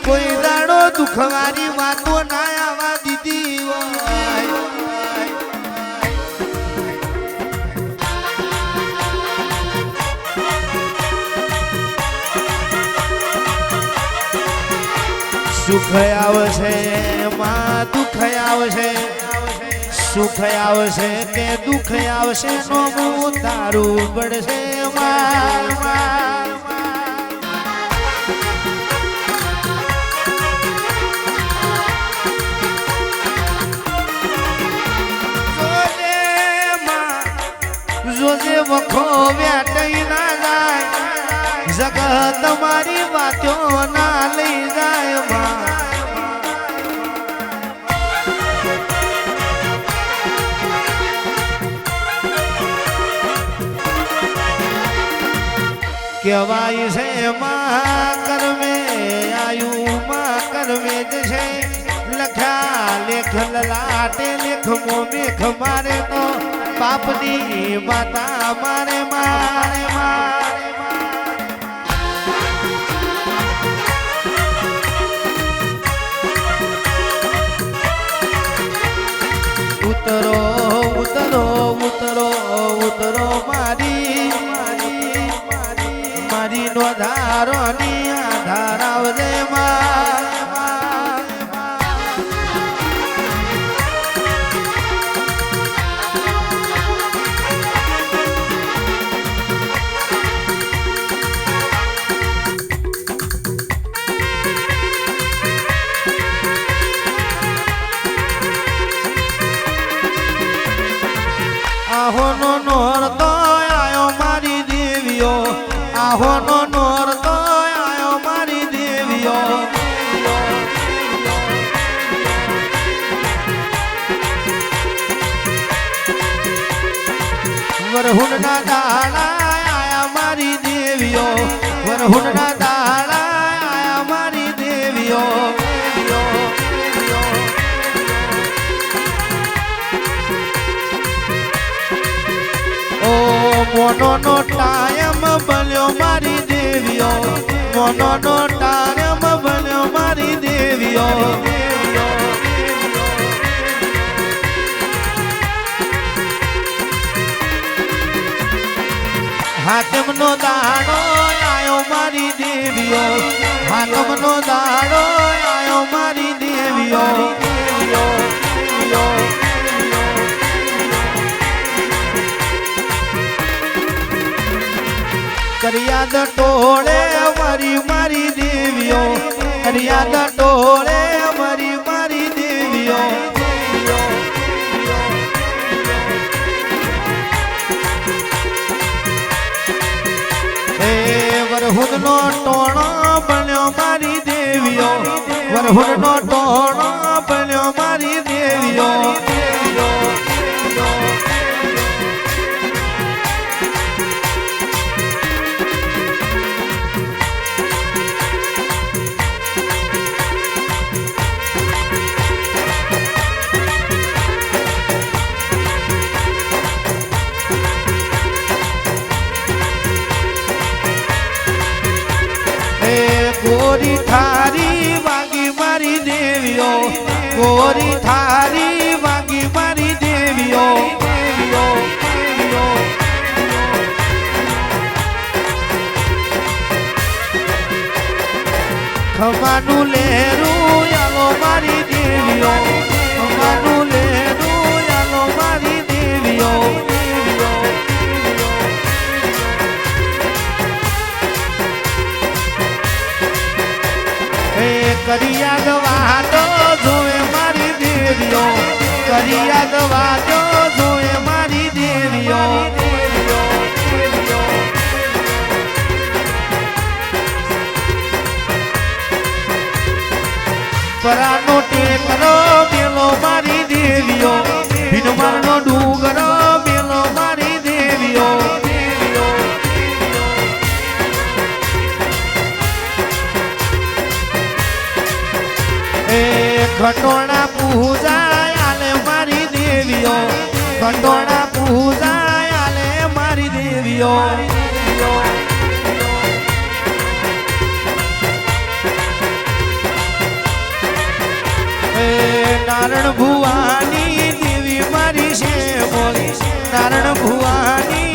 કોઈ દાડો દુખવારી વાતો ના આવા દીધી હોય સુખ આવશે માં દુઃખ આવશે સુખ આવશે કે દુઃખ આવશે નો તારું પડશે જોજે વખો વ્યાટઈ ના જાય જગત તમારી વાતો ના લઈ જાય માં કહેવાય છે માં કર્મે આયુ માં કર્મે જ છે લખ્યા લેખ લલાટે લેખ મો મેખ મારે તો બાપની માતા મારે મારે મારે ઉતરો ઉતરો ઉતરો ઉતરો મારી મારી નો ધારો ની આધાર આવજે આહોનો નોરતો આયો મારી દેવીઓ આહોનો નોરતો આયો મારી દેવીઓ વરહુંડના દાડા આયા મારી દેવીઓ વરહુંડના દાડા આયા મારી દેવીઓ મોનો નો ટાયમ બન્યો મારી દેવીઓ મોનો નો ટાયમ બન્યો મારી દેવીઓ હાકમ નો દાડો આયો મારી દેવીઓ હાકમ નો દાડો આયો મારી દેવીઓ કરિયાદ ટોળે મારી મારી દેવીઓ કરિયાદ ટોળે મારી મારી દેવીઓ હે વરહુદ નો ટોણો બન્યો મારી દેવીઓ વરહુદ નો ટોણો બન્યો મારી દેવીઓ ગોરી થારી વાગી મારી દેવીઓ ગોરી થારી વાગી મારી દેવીઓ ખમાનું લેરું યાલો મારી દેવીઓ ખમાનું લેરું યાલો મારી દેવીઓ કરિયાદ વાતો જોએ મારી દેવીઓ કરિયાદ વાતો જોએ મારી દેવીઓ પરાનો ટેકરો મેલો મારી દેવીઓ ભીનમારનો ડુંગરો મેલો મારી દેવીઓ ઘટોણા પૂજા આલે મારી દેવીઓ ઘટોણા પૂજા આલે મારી દેવીઓ નારણ ભુવાની દેવી મારી છે બોલ નારણ ભુવાની